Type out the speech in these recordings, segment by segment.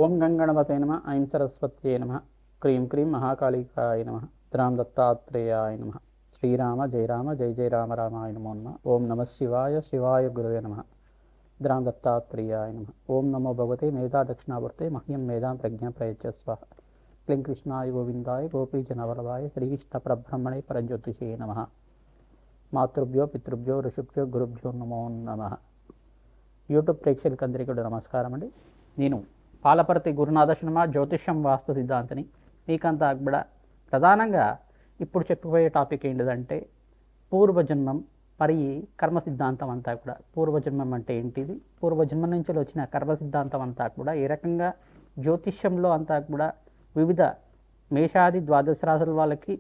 ఓం గంగణపతే నమ ఐం సరస్వత్యే నమ క్రీం క్రీం మహాకాళికాయ నమ ద్రాం దత్తాత్రేయాయ నమ శ్రీరామ జయ రామ జయ జయ రామ రామాయ నమో నమ ఓం నమ శివాయ శివాయ గురవే నమ ద్రాం దత్తాత్రేయాయ నమ ఓం నమో భగవతే మేధా దక్షిణావర్తే మహ్యం మేధాం ప్రజ్ఞా ప్రయచ్చస్వ క్లీం కృష్ణాయ గోవిందాయ గోపీజనవల్లభాయ శ్రీకృష్ణ పరబ్రహ్మణే పరజ్యోతిషే నమ మాతృభ్యో పితృభ్యో ఋషుభ్యో గురుభ్యో నమో నమ. యూట్యూబ్ ప్రేక్షకులందరికీ కూడా నమస్కారం అండి. నేను పాలపర్తి గురునాథ శర్మ జ్యోతిష్యం వాస్తు సిద్ధాంతిని. మీకంతా కూడా ప్రధానంగా ఇప్పుడు చెప్పబోయే టాపిక్ ఏంటిదంటే పూర్వజన్మం మరి కర్మ సిద్ధాంతం అంతా కూడా. పూర్వజన్మం అంటే ఏంటిది, పూర్వజన్మం నుంచి వచ్చిన కర్మ సిద్ధాంతం అంతా కూడా ఏ రకంగా జ్యోతిష్యంలో అంతా కూడా వివిధ మేషాది ద్వాదశ రాశుల వాళ్ళకి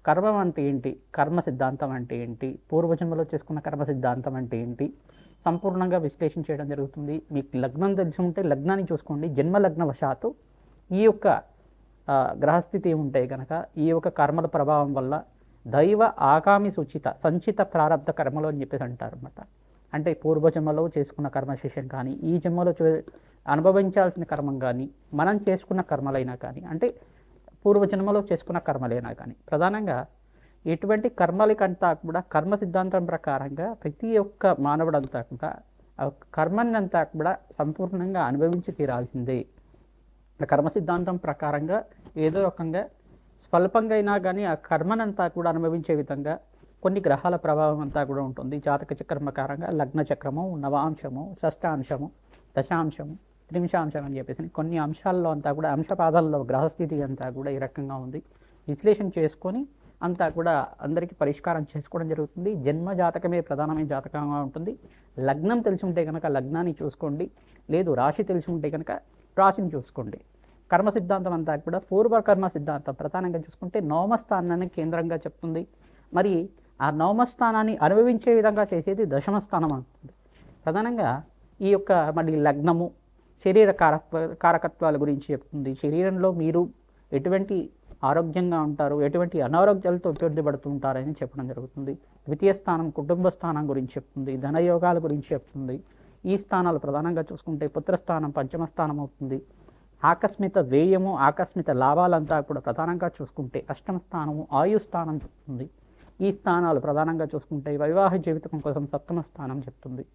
కర్మం అంటే ఏంటి, కర్మ సిద్ధాంతం అంటే ఏంటి, పూర్వజన్మలో చేసుకున్న కర్మ సిద్ధాంతం అంటే ఏంటి సంపూర్ణంగా విశ్లేషణ చేయడం జరుగుతుంది. మీకు లగ్నం తెలిసి ఉంటే లగ్నాన్ని చూసుకోండి. జన్మ లగ్నవశాత్తు ఈ యొక్క గ్రహస్థితి ఉంటాయి కనుక ఈ యొక్క కర్మల ప్రభావం వల్ల దైవ ఆగామి సూచిత సంచిత ప్రారంధ కర్మలు అని చెప్పేసి అంటారు అన్నమాట. అంటే పూర్వజన్మలో చేసుకున్న కర్మశేషం కానీ ఈ జన్మలో అనుభవించాల్సిన కర్మం కానీ మనం చేసుకున్న కర్మలైనా కానీ అంటే పూర్వజన్మలో చేసుకున్న కర్మలైనా కానీ ప్రధానంగా ఎటువంటి కర్మలకంతా కూడా కర్మ సిద్ధాంతం ప్రకారంగా ప్రతి ఒక్క మానవుడంతా కూడా ఆ కర్మని అంతా కూడా సంపూర్ణంగా అనుభవించి తీరాల్సిందే. కర్మ సిద్ధాంతం ప్రకారంగా ఏదో రకంగా స్వల్పంగా అయినా కానీ ఆ కర్మనంతా కూడా అనుభవించే విధంగా కొన్ని గ్రహాల ప్రభావం అంతా కూడా ఉంటుంది. జాతక చక్రం ప్రకారంగా లగ్న చక్రము, నవాంశము, షష్టాంశము, దశాంశము, త్రింశాంశం అని చెప్పేసి కొన్ని అంశాల్లో అంతా కూడా అంశపాదాల్లో గ్రహస్థితి అంతా కూడా ఈ రకంగా ఉంది. విశ్లేషణ చేసుకొని అంతా కూడా అందరికీ పరిష్కారం చేసుకోవడం జరుగుతుంది. జన్మ జాతకమే ప్రధానమైన జాతకంగా ఉంటుంది. లగ్నం తెలిసి ఉంటే కనుక లగ్నాన్ని చూసుకోండి, లేదు రాశి తెలిసి ఉంటే కనుక రాశిని చూసుకోండి. కర్మ సిద్ధాంతం అంతా కూడా పూర్వకర్మ సిద్ధాంతం ప్రధానంగా చూసుకుంటే నవమస్థానాన్ని కేంద్రంగా చెప్తుంది. మరి ఆ నవమస్థానాన్ని అనుభవించే విధంగా చేసేది దశమస్థానం అంటుంది. ప్రధానంగా ఈ యొక్క మళ్ళీ లగ్నము శరీర కారకత్వాల గురించి చెప్తుంది. శరీరంలో మీరు ఎటువంటి ఆరోగ్యంగా ఉంటారు, ఎటువంటి అనారోగ్యాలతో ఇబ్బంది పడుతుంటారని చెప్పడం జరుగుతుంది. ద్వితీయ స్థానం కుటుంబ స్థానం గురించి చెప్తుంది, ధనయోగాల గురించి చెప్తుంది. ఈ స్థానాలు ప్రధానంగా చూసుకుంటే పుత్రస్థానం పంచమ స్థానం అవుతుంది. ఆకస్మిక వ్యయము ఆకస్మిక లాభాలంతా కూడా ప్రధానంగా చూసుకుంటే అష్టమ స్థానము ఆయుస్థానం చెప్తుంది. ఈ స్థానాలు ప్రధానంగా చూసుకుంటే వివాహ జీవితం కోసం సప్తమ స్థానం చెప్తుంది.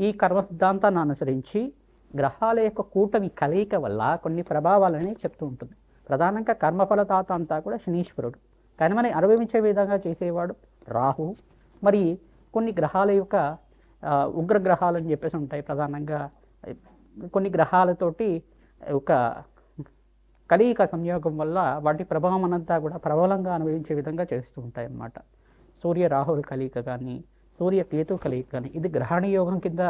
ఈ కర్మ సిద్ధాంతాన్ని అనుసరించి గ్రహాల యొక్క కూటమి కలయిక వల్ల కొన్ని ప్రభావాలని చెప్తూ ఉంటుంది. ప్రధానంగా కర్మఫలదాత అంతా కూడా శనీశ్వరుడు, కర్మని అనుభవించే విధంగా చేసేవాడు రాహు. మరి కొన్ని గ్రహాల యొక్క ఉగ్రగ్రహాలు అని చెప్పేసి ఉంటాయి. ప్రధానంగా కొన్ని గ్రహాలతోటి ఒక కలయిక సంయోగం వల్ల వాటి ప్రభావం అంతా కూడా ప్రబలంగా అనుభవించే విధంగా చేస్తూ ఉంటాయి అన్నమాట. సూర్య రాహుల కలయిక కానీ సూర్య కేతు కలయిక కానీ ఇది గ్రహణ యోగం కింద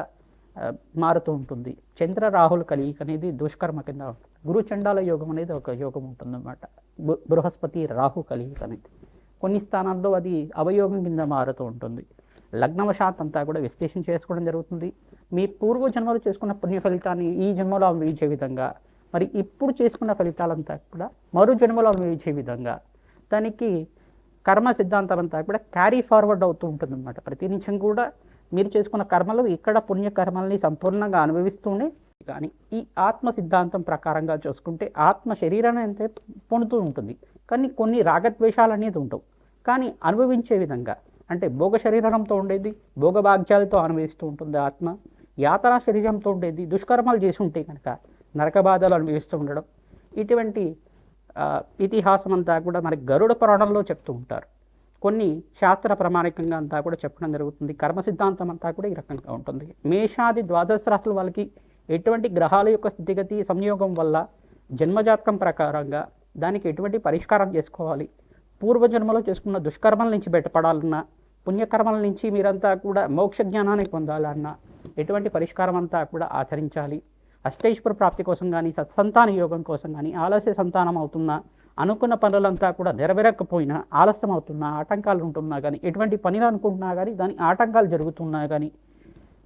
మారుతూ ఉంటుంది. చంద్ర రాహుల కలయిక అనేది దుష్కర్మ కింద ఉంటుంది. గురు చండాల యోగం అనేది ఒక యోగం ఉంటుంది అన్నమాట. బృహస్పతి రాహు కలయిక అనేది కొన్ని స్థానాల్లో అది అవయోగం కింద మారుతూ ఉంటుంది. లగ్నవశాత్ అంతా కూడా విశ్లేషణ చేసుకోవడం జరుగుతుంది. మీ పూర్వ జన్మలో చేసుకున్న పుణ్య ఫలితాన్ని ఈ జన్మలో అనుభవించే విధంగా, మరి ఇప్పుడు చేసుకున్న ఫలితాలంతా కూడా మరో జన్మలో అనుభవించే విధంగా దానికి కర్మ సిద్ధాంతం అంతా కూడా క్యారీ ఫార్వర్డ్ అవుతూ ఉంటుంది అన్నమాట. ప్రతి నిమిషం కూడా మీరు చేసుకున్న కర్మలు ఇక్కడ పుణ్యకర్మల్ని సంపూర్ణంగా అనుభవిస్తూనే కానీ ఈ ఆత్మ సిద్ధాంతం ప్రకారంగా చూసుకుంటే ఆత్మ శరీరాన్ని అంతే పొందుతూ ఉంటుంది, కానీ కొన్ని రాగద్వేషాలు అనేది ఉండవు. కానీ అనుభవించే విధంగా అంటే భోగ శరీరంతో ఉండేది భోగభాగ్యాలతో అనుభవిస్తూ ఉంటుంది ఆత్మ. యాతనా శరీరంతో ఉండేది దుష్కర్మాలు చేసి ఉంటే కనుక నరక బాధలు అనుభవిస్తూ ఉండడం. ఇటువంటి ఇతిహాసం అంతా కూడా మనకి గరుడ పురాణంలో చెప్తూ ఉంటారు. కొన్ని శాస్త్ర ప్రామాణికంగా అంతా కూడా చెప్పడం జరుగుతుంది. కర్మ సిద్ధాంతం అంతా కూడా ఈ రకంగా ఉంటుంది. మేషాది ద్వాదశ రాశుల వాళ్ళకి ఎటువంటి గ్రహాల యొక్క స్థితిగతి సంయోగం వల్ల జన్మజాతకం ప్రకారంగా దానికి ఎటువంటి పరిష్కారం చేసుకోవాలి, పూర్వజన్మలో చేసుకున్న దుష్కర్మల నుంచి బయటపడాలన్నా పుణ్యకర్మల నుంచి మీరంతా కూడా మోక్ష జ్ఞానాన్ని పొందాలన్నా ఎటువంటి పరిష్కారం అంతా కూడా ఆచరించాలి. అష్టైశ్వర ప్రాప్తి కోసం కానీ సత్సంతాన యోగం కోసం కానీ ఆలస్య సంతానం అవుతున్నా అనుకున్న పనులంతా కూడా నెరవేరకపోయినా ఆలస్యం అవుతున్నా ఆటంకాలు ఉంటున్నా కానీ ఎటువంటి పనులు అనుకుంటున్నా కానీ దాని ఆటంకాలు జరుగుతున్నా కానీ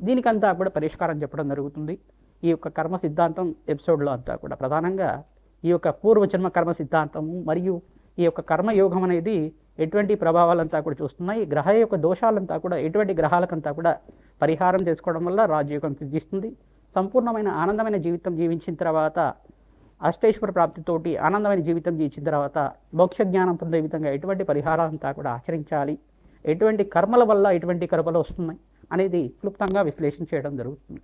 దీనికంతా కూడా పరిష్కారం చెప్పడం జరుగుతుంది. ఈ యొక్క కర్మ సిద్ధాంతం ఎపిసోడ్లో అంతా కూడా ప్రధానంగా ఈ యొక్క పూర్వజన్మ కర్మ సిద్ధాంతము మరియు ఈ యొక్క కర్మయోగం అనేది ఎటువంటి ప్రభావాలంతా కూడా చూస్తున్నాయి. గ్రహ యొక్క దోషాలంతా కూడా ఎటువంటి గ్రహాలకంతా కూడా పరిహారం చేసుకోవడం వల్ల రాజయోగం సిద్ధిస్తుంది. సంపూర్ణమైన ఆనందమైన జీవితం జీవించిన తర్వాత అష్టైశ్వర ప్రాప్తితోటి ఆనందమైన జీవితం జీవించిన తర్వాత మోక్ష జ్ఞానం పొందే విధంగా ఎటువంటి పరిహారం అంతా కూడా ఆచరించాలి, ఎటువంటి కర్మల వల్ల ఎటువంటి కర్మలు వస్తున్నాయి అనేది క్లుప్తంగా విశ్లేషణ చేయడం జరుగుతుంది.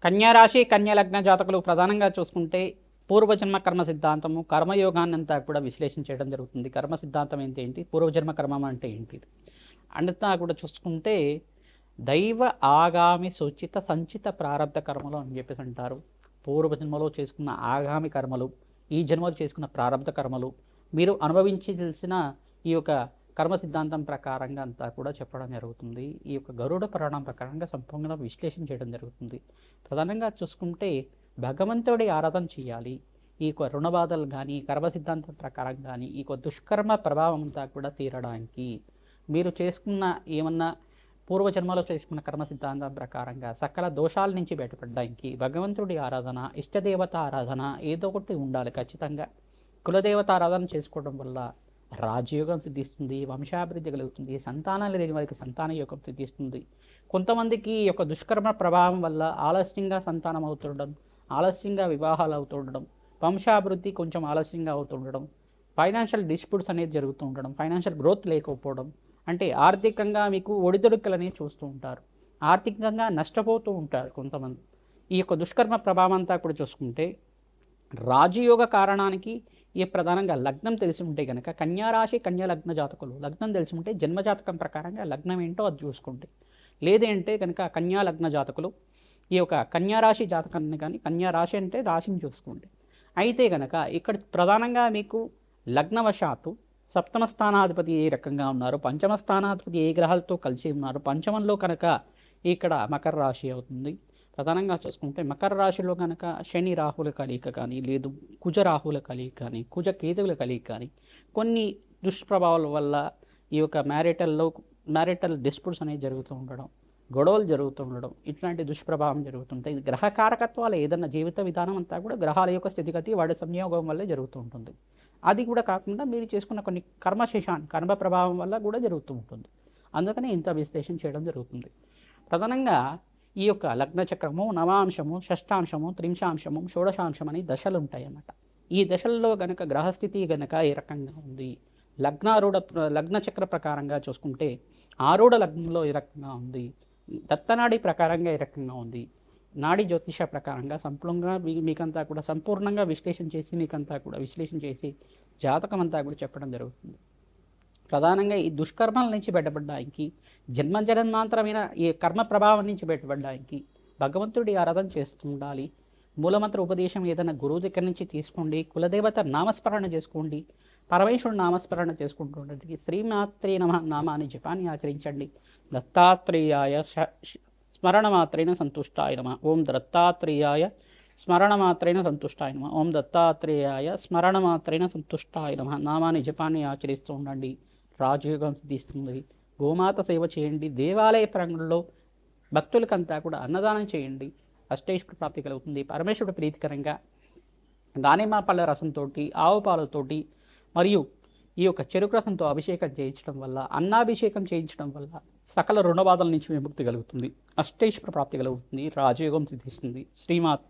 కన్యారాశి కన్యాలగ్న జాతకులు ప్రధానంగా చూసుకుంటే పూర్వజన్మ కర్మ సిద్ధాంతము కర్మయోగాన్ని అంతా కూడా విశ్లేషణ చేయడం జరుగుతుంది. కర్మ సిద్ధాంతం ఏంటి, పూర్వజన్మ కర్మం అంటే ఏంటి అంతా కూడా చూసుకుంటే దైవ ఆగామి సూచిత సంచిత ప్రారంధ కర్మలు అని చెప్పేసి అంటారు. పూర్వజన్మలో చేసుకున్న ఆగామి కర్మలు, ఈ జన్మలో చేసుకున్న ప్రారంధ కర్మలు, మీరు అనుభవించి తెలిసిన ఈ యొక్క కర్మ సిద్ధాంతం ప్రకారంగా అంతా కూడా చెప్పడం జరుగుతుంది. ఈ యొక్క గరుడ పురాణం ప్రకారంగా సంపూర్ణంగా విశ్లేషణ చేయడం జరుగుతుంది. ప్రధానంగా చూసుకుంటే భగవంతుడి ఆరాధన చేయాలి. ఈ యొక్క రుణబాధలు కానీ కర్మ సిద్ధాంతం ప్రకారం కానీ ఈ యొక్క దుష్కర్మ ప్రభావం అంతా కూడా తీరడానికి, మీరు చేసుకున్న ఏమన్నా పూర్వజన్మలో చేసుకున్న కర్మ సిద్ధాంతం ప్రకారంగా సకల దోషాల నుంచి బయటపడడానికి భగవంతుడి ఆరాధన, ఇష్టదేవత ఆరాధన ఏదో ఒకటి ఉండాలి ఖచ్చితంగా. కులదేవత ఆరాధన చేసుకోవడం వల్ల రాజయోగం సిద్ధిస్తుంది, వంశాభివృద్ధి కలుగుతుంది, సంతానాలు లేని వారికి సంతాన యోగం సిద్ధిస్తుంది. కొంతమందికి ఈ యొక్క దుష్కర్మ ప్రభావం వల్ల ఆలస్యంగా సంతానం అవుతుండడం, ఆలస్యంగా వివాహాలు అవుతుండడం, వంశాభివృద్ధి కొంచెం ఆలస్యంగా అవుతుండడం, ఫైనాన్షియల్ డిస్ప్యూట్స్ అనేది జరుగుతూ ఉండడం, ఫైనాన్షియల్ గ్రోత్ లేకపోవడం, అంటే ఆర్థికంగా మీకు ఒడిదుడుకులని చూస్తూ ఉంటారు, ఆర్థికంగా నష్టపోతూ ఉంటారు కొంతమంది. ఈ యొక్క దుష్కర్మ ప్రభావం అంతా కూడా చూసుకుంటే రాజయోగ కారణానికి ఈ ప్రధానంగా లగ్నం తెలిసి ఉంటే కనుక కన్యారాశి కన్యా లగ్న జాతకులు లగ్నం తెలిసి ఉంటే జన్మజాతకం ప్రకారంగా లగ్నం ఏంటో అది చూసుకోండి. లేదంటే కనుక కన్యా లగ్న జాతకులు ఈ యొక్క కన్యారాశి జాతకాన్ని కానీ, కన్యారాశి అంటే రాశిని చూసుకోండి. అయితే కనుక ఇక్కడ ప్రధానంగా మీకు లగ్నవశాత్తు సప్తమ స్థానాధిపతి ఏ రకంగా ఉన్నారు, పంచమ స్థానాధిపతి ఏ గ్రహాలతో కలిసి ఉన్నారు, పంచమంలో కనుక ఇక్కడ మకర రాశి అవుతుంది. ప్రధానంగా చూసుకుంటే మకర రాశిలో కనుక శని రాహుల కలయిక కానీ, లేదు కుజ రాహుల కలయిక కానీ, కుజ కేతువుల కలయిక కానీ, కొన్ని దుష్ప్రభావాల వల్ల ఈ యొక్క మ్యారిటల్ డిస్ప్యూట్స్ అనేవి జరుగుతూ ఉండడం, గొడవలు జరుగుతూ ఉండడం, ఇట్లాంటి దుష్ప్రభావం జరుగుతుంటాయి. గ్రహ కారకత్వాలు ఏదన్నా జీవిత విధానం అంతా కూడా గ్రహాల యొక్క స్థితిగతి వాడి సంయోగం వల్లే జరుగుతూ ఉంటుంది. అది కూడా కాకుండా మీరు చేసుకున్న కొన్ని కర్మ ప్రభావం వల్ల కూడా జరుగుతూ ఉంటుంది. అందుకని ఇంత విశ్లేషణ చేయడం జరుగుతుంది. ప్రధానంగా ఈ యొక్క లగ్న చక్రము నవాంశము, షష్టాంశము, త్రింశాంశము, షోడశాంశం అని దశలు ఉంటాయి అన్నమాట. ఈ దశల్లో గనక గ్రహస్థితి గనక ఏ రకంగా ఉంది, లగ్న చక్ర ప్రకారంగా చూసుకుంటే ఆరూఢ లగ్నంలో ఏ రకంగా ఉంది, దత్తనాడి ప్రకారంగా ఏ రకంగా ఉంది, నాడి జ్యోతిష ప్రకారంగా సంపూర్ణంగా మీకంతా కూడా సంపూర్ణంగా విశ్లేషణ చేసి జాతకం అంతా కూడా చెప్పడం జరుగుతుంది. ప్రధానంగా ఈ దుష్కర్మల నుంచి బయటపడడానికి, జన్మాంతరమైన ఈ కర్మ ప్రభావం నుంచి బయటపడడానికి భగవంతుడి ఆరాధన చేస్తూ ఉండాలి. మూలమంత్ర ఉపదేశం ఏదైనా గురువు దగ్గర నుంచి తీసుకోండి, కులదేవత నామస్మరణ చేసుకోండి, పరమేశ్వరుడు నామస్మరణ చేసుకుంటూ ఉండండి. శ్రీమాత్రే నమః నామాన్ని జపాన్ని ఆచరించండి. దత్తాత్రేయాయ స్మరణమాత్రేణ సంతుష్టాయ నమః. ఓం దత్తాత్రేయాయ స్మరణమాత్రేణ సంతుష్టాయ నమః. ఓం దత్తాత్రేయాయ స్మరణమాత్రేణ సంతుష్టాయ నమః నామాన్ని జపాన్ని ఆచరిస్తూ ఉండండి. రాజయోగం సిద్ధిస్తుంది. గోమాత సేవ చేయండి. దేవాలయ ప్రాంగణంలో భక్తులకంతా కూడా అన్నదానం చేయండి. అష్టైశ్వర ప్రాప్తి కలుగుతుంది. పరమేశ్వరుడు ప్రీతికరంగా దానిమ్మ పళ్ళ రసంతో, ఆవు పాలతోటి మరియు ఈ యొక్క చెరుకు రసంతో అభిషేకం చేయించడం వల్ల, అన్నాభిషేకం చేయించడం వల్ల సకల రుణబాధల నుంచి విముక్తి కలుగుతుంది. అష్టైశ్వర ప్రాప్తి కలుగుతుంది. రాజయోగం సిద్ధిస్తుంది. శ్రీమాత్